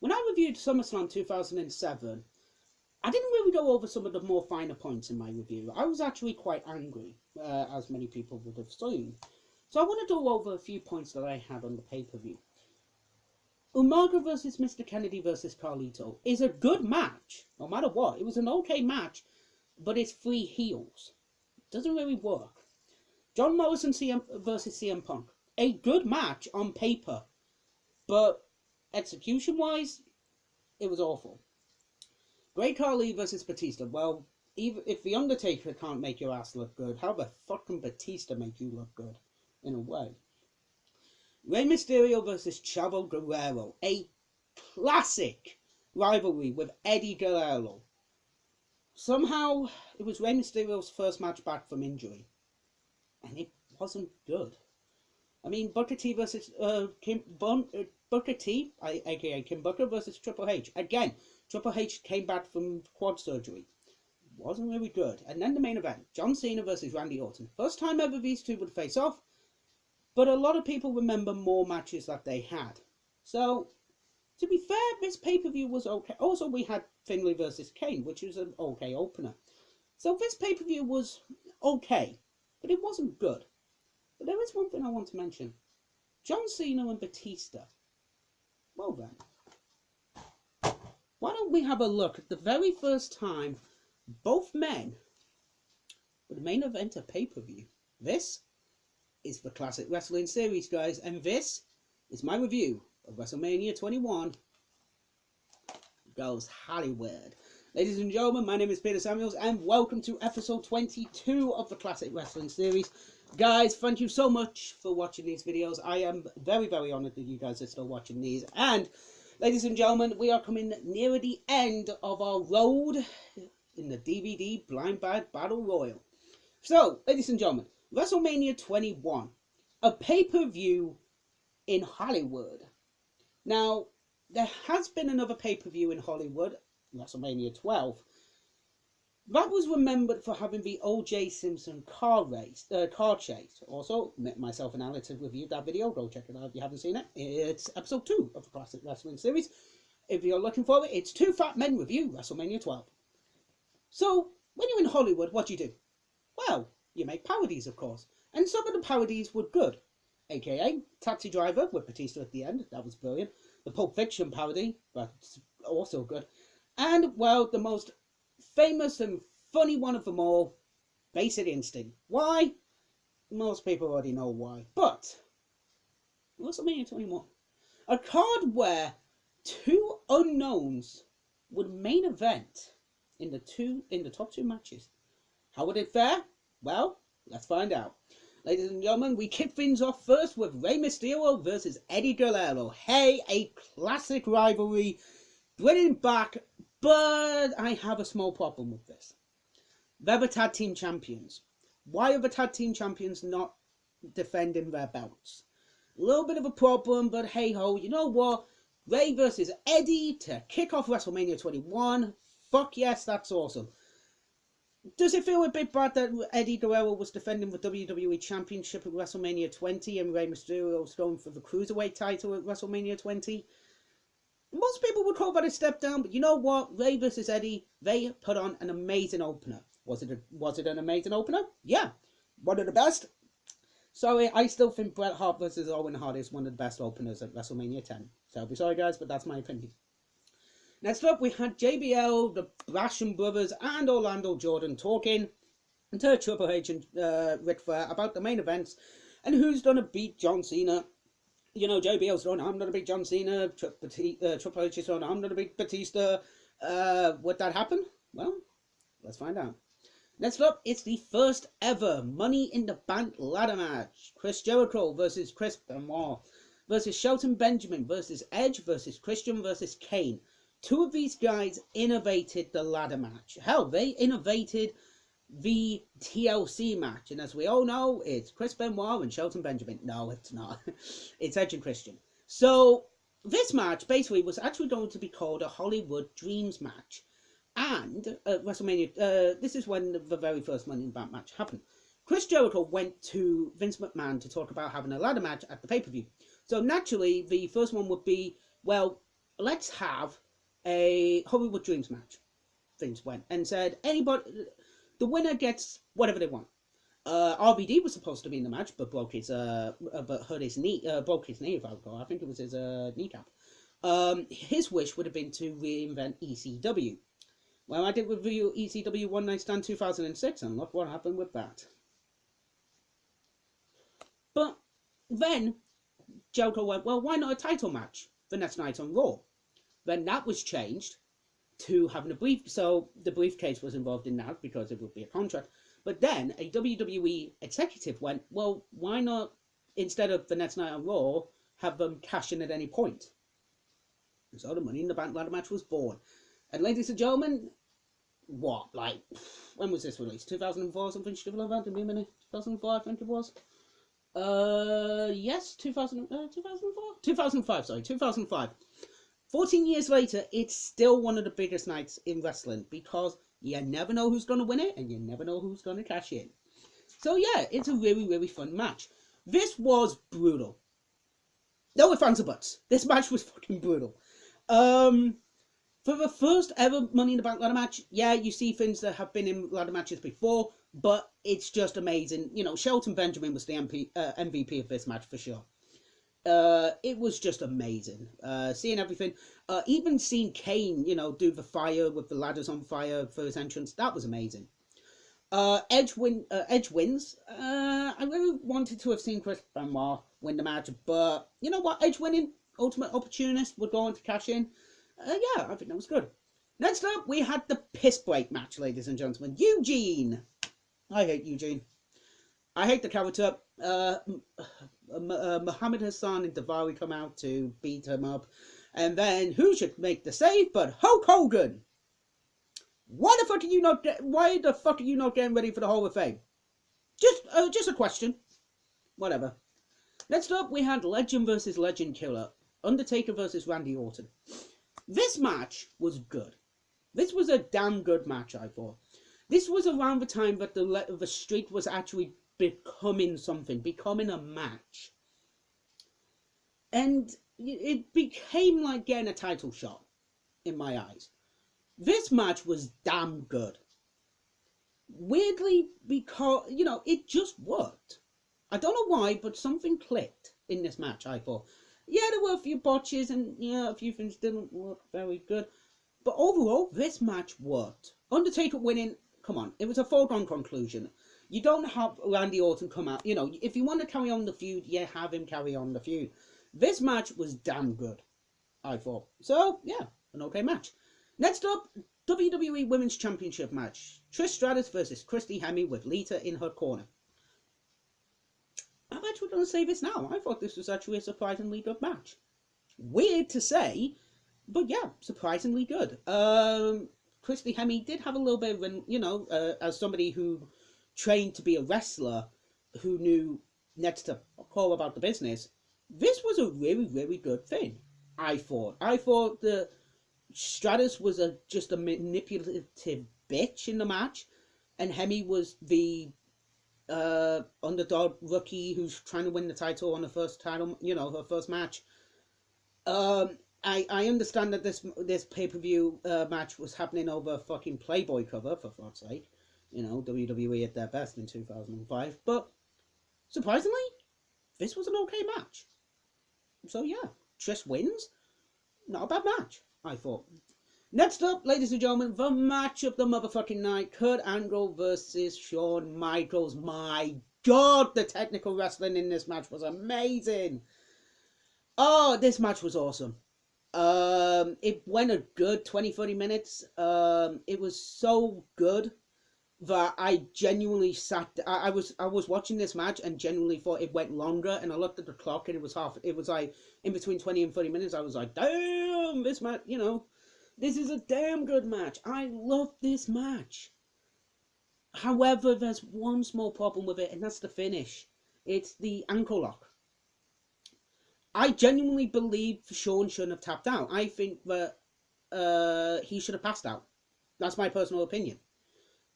When I reviewed SummerSlam 2007, I didn't really go over some of the more finer points in my review. I was actually quite angry, as many people would have seen. So I want to go over a few points that I had on the pay-per-view. Umaga versus Mr. Kennedy versus Carlito is a good match, no matter what. It was an okay match, but it's three heels. It doesn't really work. John Morrison versus CM Punk. A good match on paper, but execution-wise, it was awful. Great Khali versus Batista. Well, even if The Undertaker can't make your ass look good, how the fuck can Batista make you look good? In a way. Rey Mysterio versus Chavo Guerrero. A classic rivalry with Eddie Guerrero. Somehow, it was Rey Mysterio's first match back from injury. And it wasn't good. I mean, Booker T versus Booker T, aka Kim Booker versus Triple H. Again, Triple H came back from quad surgery. Wasn't really good. And then the main event, John Cena versus Randy Orton. First time ever these two would face off, but a lot of people remember more matches that they had. So, to be fair, this pay-per-view was okay. Also, we had Finlay versus Kane, which was an okay opener. So this pay-per-view was okay, but it wasn't good. But there is one thing I want to mention. John Cena and Batista. Well then, why don't we have a look at the very first time both men would main event a pay-per-view. This is the Classic Wrestling Series, guys, and this is my review of WrestleMania 21 Goes Hollywood. Ladies and gentlemen, my name is Peter Samuels, and welcome to episode 22 of the Classic Wrestling Series. Guys, thank you so much for watching these videos. I am very, very honoured that you guys are still watching these. And, ladies and gentlemen, we are coming near the end of our road in the DVD Blind Bag Battle Royal. So, ladies and gentlemen, WrestleMania 21, a pay-per-view in Hollywood. Now, there has been another pay-per-view in Hollywood, WrestleMania 12. That was remembered for having the O.J. Simpson car chase. Also, myself and Alex have reviewed that video. Go check it out if you haven't seen it. It's episode 2 of the Classic Wrestling Series. If you're looking for it, it's Two Fat Men Review WrestleMania 12. So, when you're in Hollywood, what do you do? Well, you make parodies, of course. And some of the parodies were good. A.K.A. Taxi Driver with Batista at the end. That was brilliant. The Pulp Fiction parody. That's also good. And, well, the most famous and funny one of them all, Basic Instinct. Why? Most people already know why. But, WrestleMania 21. A card where two unknowns would main event in the top two matches. How would it fare? Well, let's find out. Ladies and gentlemen, we kick things off first with Rey Mysterio versus Eddie Guerrero. Hey, a classic rivalry. Bringing back, but I have a small problem with this. They're the tag team champions. Why are the tag team champions not defending their belts? A little bit of a problem, but hey ho, you know what? Rey versus Eddie to kick off WrestleMania 21. Fuck yes, that's awesome. Does it feel a bit bad that Eddie Guerrero was defending the WWE Championship at WrestleMania 20 and Rey Mysterio was going for the Cruiserweight title at WrestleMania 20? Most people would call that a step down, but you know what? Rey versus Eddie, they put on an amazing opener. Was it an amazing opener? Yeah. One of the best? Sorry, I still think Bret Hart versus Owen Hart is one of the best openers at WrestleMania 10. So I'll be sorry guys, but that's my opinion. Next up, we had JBL, the Basham Brothers, and Orlando Jordan talking to Triple H and Ric Flair about the main events and who's going to beat John Cena. You know, JBL's going, I'm going to beat John Cena. Triple H is going, I'm going to beat Batista. Would that happen? Well, let's find out. Next up, it's the first ever Money in the Bank ladder match. Chris Jericho versus Chris Benoit versus Shelton Benjamin versus Edge versus Christian versus Kane. Two of these guys innovated the ladder match. Hell, they innovated the TLC match. And as we all know, it's Chris Benoit and Shelton Benjamin. No, it's not. It's Edge and Christian. So, this match basically was actually going to be called a Hollywood Dreams match. And WrestleMania, this is when the very first Money in the Bank match happened. Chris Jericho went to Vince McMahon to talk about having a ladder match at the pay-per-view. So naturally, the first one would be, well, let's have a Hollywood Dreams match. Things went and said, anybody, the winner gets whatever they want. RVD was supposed to be in the match, but broke his but hurt his knee, broke his knee. If I recall, I think it was his kneecap. His wish would have been to reinvent ECW. Well, I did review ECW One Night Stand 2006, and look what happened with that. But then Jericho went, well, why not a title match the next night on Raw? Then that was changed to having a brief. So the briefcase was involved in that because it would be a contract. But then a WWE executive went, well, why not, instead of the next night on Raw, have them cash in at any point? And so the Money in the Bank ladder match was born. And ladies and gentlemen, what, like, when was this released? 2004 or something? Should have been a minute. 2004, I think it was. Yes, 2005. 14 years later, it's still one of the biggest nights in wrestling because you never know who's going to win it and you never know who's going to cash in. So yeah, it's a really, really fun match. This was brutal. No ifs, ands, or buts. This match was fucking brutal. For the first ever Money in the Bank ladder match, yeah, you see things that have been in ladder matches before, but it's just amazing. You know, Shelton Benjamin was the MVP of this match for sure. It was just amazing. Seeing everything, even seeing Kane, you know, do the fire with the ladders on fire for his entrance, that was amazing. Edge wins. I really wanted to have seen Chris Benoit win the match, but you know what? Edge winning, ultimate opportunist, would go on to cash in. Yeah, I think that was good. Next up, we had the piss break match, ladies and gentlemen. Eugene. I hate Eugene. I hate the character. Muhammad Hassan and Daivari come out to beat him up. And then, who should make the save but Hulk Hogan? Why the fuck are you not getting ready for the Hall of Fame? Just a question. Whatever. Next up, we had Legend versus Legend Killer. Undertaker versus Randy Orton. This match was good. This was a damn good match, I thought. This was around the time that the streak was actually becoming something, becoming a match. And it became like getting a title shot, in my eyes. This match was damn good. Weirdly, because, you know, it just worked. I don't know why, but something clicked in this match, I thought. Yeah, there were a few botches and, yeah, a few things didn't work very good. But overall, this match worked. Undertaker winning, come on, it was a foregone conclusion. You don't have Randy Orton come out. You know, if you want to carry on the feud, yeah, have him carry on the feud. This match was damn good, I thought. So, yeah, an okay match. Next up, WWE Women's Championship match. Trish Stratus versus Christy Hemme with Lita in her corner. I'm actually going to say this now. I thought this was actually a surprisingly good match. Weird to say, but yeah, surprisingly good. Christy Hemme did have a little bit of, you know, as somebody who trained to be a wrestler, who knew next to all about the business, this was a really, really good thing, I thought. I thought that Stratus was just a manipulative bitch in the match, and Hemme was the underdog rookie who's trying to win the title on the first title, you know, her first match. I understand that this pay-per-view match was happening over a fucking Playboy cover, for fuck's sake. You know, WWE at their best in 2005. But, surprisingly, this was an okay match. So, yeah, Trish wins. Not a bad match, I thought. Next up, ladies and gentlemen, the match of the motherfucking night. Kurt Angle versus Shawn Michaels. My God, the technical wrestling in this match was amazing. Oh, this match was awesome. It went a good 20-30 minutes. It was so good that I genuinely I was watching this match and genuinely thought it went longer, and I looked at the clock and it was like in between 20 and 30 minutes. I was like, damn, this match, you know, this is a damn good match. I love this match. However, there's one small problem with it, and that's the finish. It's the ankle lock. I genuinely believe Shawn shouldn't have tapped out. I think that he should have passed out. That's my personal opinion.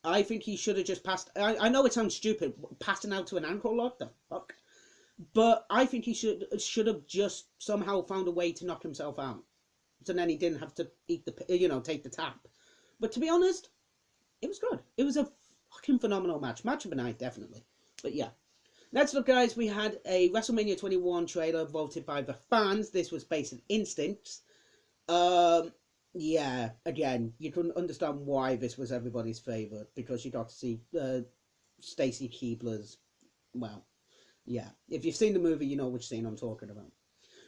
I think he should have just passed. I know it sounds stupid, passing out to an ankle lock, the fuck. But I think he should have just somehow found a way to knock himself out. so then he didn't have to eat the, take the tap. But to be honest, it was good. It was a fucking phenomenal match. Match of the night, definitely. But yeah. Next up, guys, we had a WrestleMania 21 trailer voted by the fans. This was based on instincts. Yeah, again, you couldn't understand why this was everybody's favourite, because you got to see Stacy Keibler's, well, yeah. If you've seen the movie, you know which scene I'm talking about.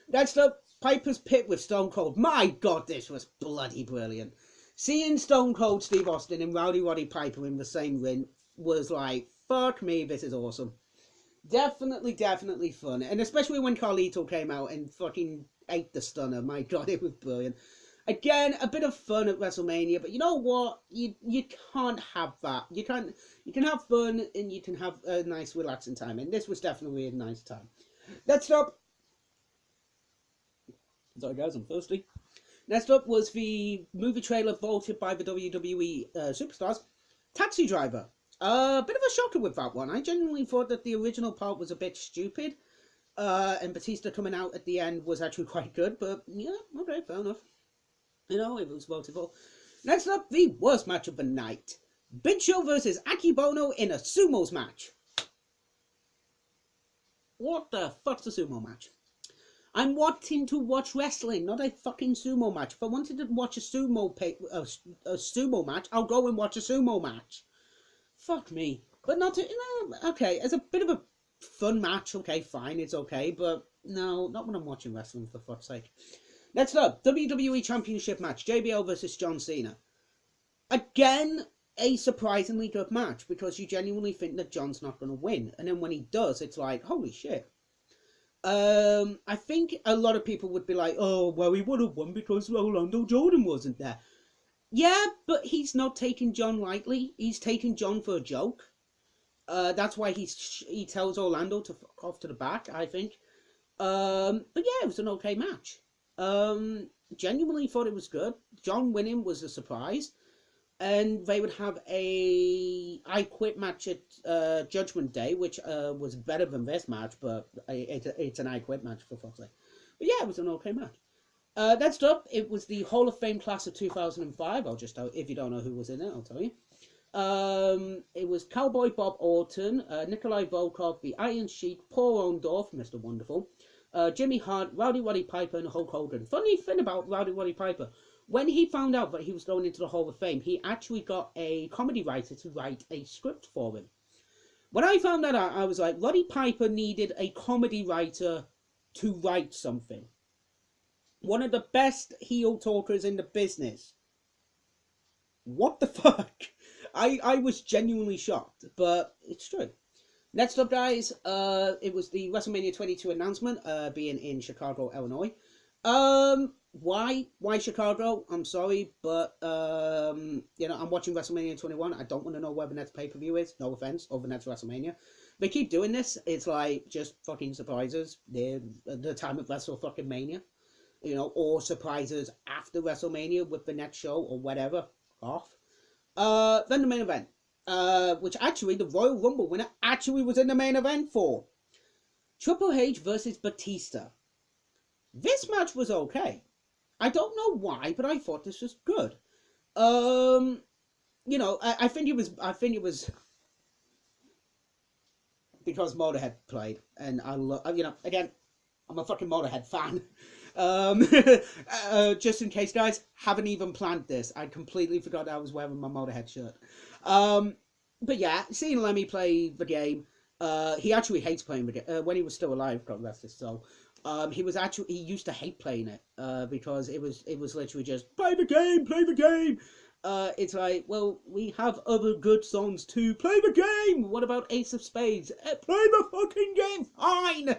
Next up, Piper's Pit with Stone Cold. My God, this was bloody brilliant. Seeing Stone Cold Steve Austin and Rowdy Roddy Piper in the same ring was like, fuck me, this is awesome. Definitely fun. And especially when Carlito came out and fucking ate the stunner. My God, it was brilliant. Again, a bit of fun at WrestleMania, but you know what? You can't have that. You can have fun and you can have a nice relaxing time. And this was definitely a nice time. Next up. Sorry guys, I'm thirsty. Next up was the movie trailer voted by the WWE superstars, Taxi Driver. A bit of a shocker with that one. I genuinely thought that the original part was a bit stupid. And Batista coming out at the end was actually quite good. But yeah, okay, fair enough. You know, it was voted for. Next up, the worst match of the night. Big Show versus Akebono in a sumos match. What the fuck's a sumo match? I'm wanting to watch wrestling, not a fucking sumo match. If I wanted to watch a sumo match, I'll go and watch a sumo match. Fuck me. But not to, okay, it's a bit of a fun match, okay, fine, it's okay, but no, not when I'm watching wrestling, for fuck's sake. Next up, WWE Championship match, JBL versus John Cena. Again, a surprisingly good match, because you genuinely think that John's not going to win, and then when he does, it's like, holy shit. I think a lot of people would be like, oh, well, he would have won because Orlando Jordan wasn't there. Yeah, but he's not taking John lightly. He's taking John for a joke. That's why he tells Orlando to fuck off to the back, I think. But yeah, it was an okay match. Genuinely thought it was good. John winning was a surprise. And they would have a I Quit match at Judgment Day, which was better than this match, but it's an I Quit match, for fuck's sake. But yeah, it was an okay match. Next up, it was the Hall of Fame class of 2005. I'll just, if you don't know who was in it, I'll tell you. It was Cowboy Bob Orton, Nikolai Volkov, the Iron Sheik, Paul Orndorff, Mr. Wonderful, Jimmy Hart, Rowdy Roddy Piper, and Hulk Hogan. Funny thing about Rowdy Roddy Piper, when he found out that he was going into the Hall of Fame, he actually got a comedy writer to write a script for him. When I found that out, I was like, Roddy Piper needed a comedy writer to write something. One of the best heel talkers in the business. What the fuck? I was genuinely shocked, but it's true. Next up, guys, it was the WrestleMania 22 announcement, being in Chicago, Illinois. Why Chicago? I'm sorry, but, I'm watching WrestleMania 21. I don't want to know where the next pay-per-view is. No offense, over the next WrestleMania. They keep doing this. It's like, just fucking surprises. The time of WrestleMania. Or surprises after WrestleMania with the next show or whatever. Off. Then the main event. Which actually, the Royal Rumble winner actually was in the main event for. Triple H versus Batista. This match was okay. I don't know why, but I thought this was good. I think it was because Motorhead played, and again, I'm a fucking Motorhead fan. Just in case, guys, haven't even planned this. I completely forgot I was wearing my Motorhead shirt. But yeah, seeing Lemmy play the game, he actually hates playing the game. When he was still alive, God rest his soul. He used to hate playing it, because it was literally just, play the game! It's like, well, we have other good songs too. Play the game! What about Ace of Spades? Play the fucking game! Fine!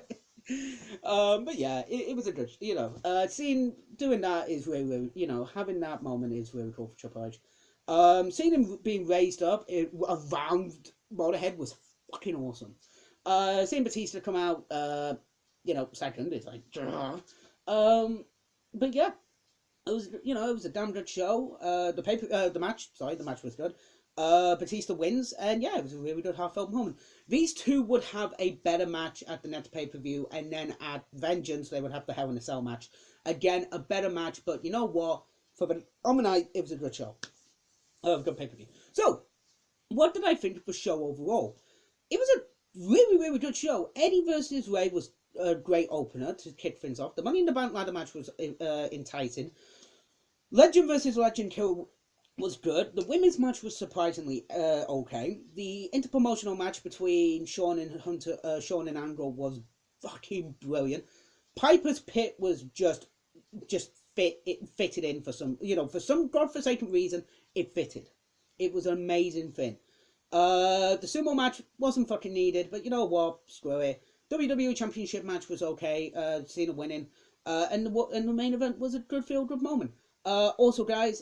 But yeah, it was a good, doing that is really, having that moment is really cool for Triple H. Seeing him being raised up around Motorhead was fucking awesome. Seeing Batista come out, second, it's like, but yeah, it was a damn good show. The match was good. Batista wins, and yeah, it was a really good heartfelt moment. These two would have a better match at the next pay-per-view, and then at Vengeance, they would have the Hell in a Cell match. Again, a better match, but you know what? For the night, it was a good show. A good pay-per-view. So, what did I think of the show overall? It was a really, really good show. Eddie versus Ray was a great opener to kick things off. The Money in the Bank ladder match was enticing. Legend versus Legend Kill was good. The women's match was surprisingly okay. The interpromotional match between Shawn and Angle was fucking brilliant. Piper's Pit was just fitted in for some godforsaken reason. It fitted. It was an amazing thing. The sumo match wasn't fucking needed, but you know what? Screw it. WWE Championship match was okay. Cena winning. And the main event was a good feel-good moment. Also, guys,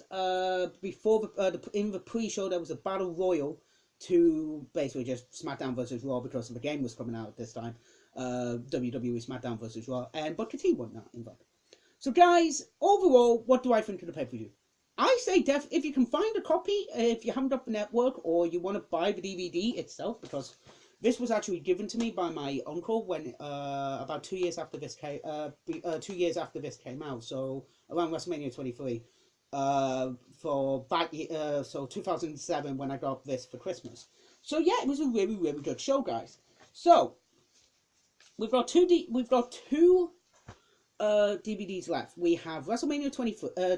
before in the pre-show, there was a battle royal to basically just SmackDown versus Raw because the game was coming out at this time. WWE SmackDown versus Raw, and Booker T won that involved. So, guys, overall, what do I think of the pay-per-view? I say if you can find a copy, if you haven't got the network, or you want to buy the DVD itself, because this was actually given to me by my uncle when about 2 years after this came 2 years after this came out, so around WrestleMania 23, for back so 2007 when I got this for Christmas. So yeah, it was a really, really good show, guys. So we've got two DVDs left. We have WrestleMania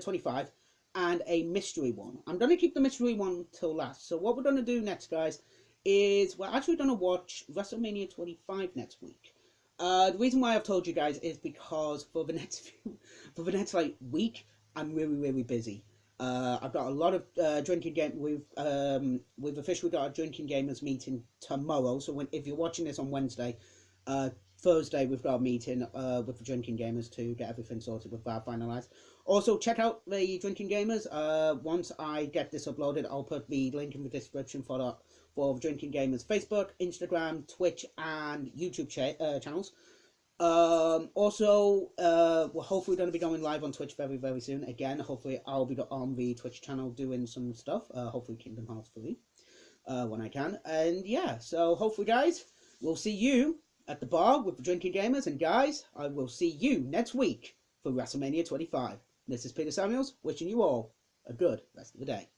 25 and a mystery one. I'm going to keep the mystery one till last. So what we're going to do next, guys, is we're actually going to watch WrestleMania 25 next week. The reason why I've told you guys is because for the next week, I'm really, really busy. I've got a lot of drinking game. We've officially got a drinking gamers meeting tomorrow. So if you're watching this on Wednesday, Thursday we've got a meeting with the drinking gamers to get everything sorted with that finalized. Also, check out the drinking gamers. Once I get this uploaded, I'll put the link in the description for the drinking gamers Facebook, Instagram, Twitch, and YouTube channels. Also, we're hopefully going to be going live on Twitch very, very soon. Again, hopefully I'll be on the Twitch channel doing some stuff. Hopefully Kingdom Hearts 3 when I can. And yeah, so hopefully, guys, we'll see you at the bar with the drinking gamers. And guys, I will see you next week for WrestleMania 25. This is Peter Samuels, wishing you all a good rest of the day.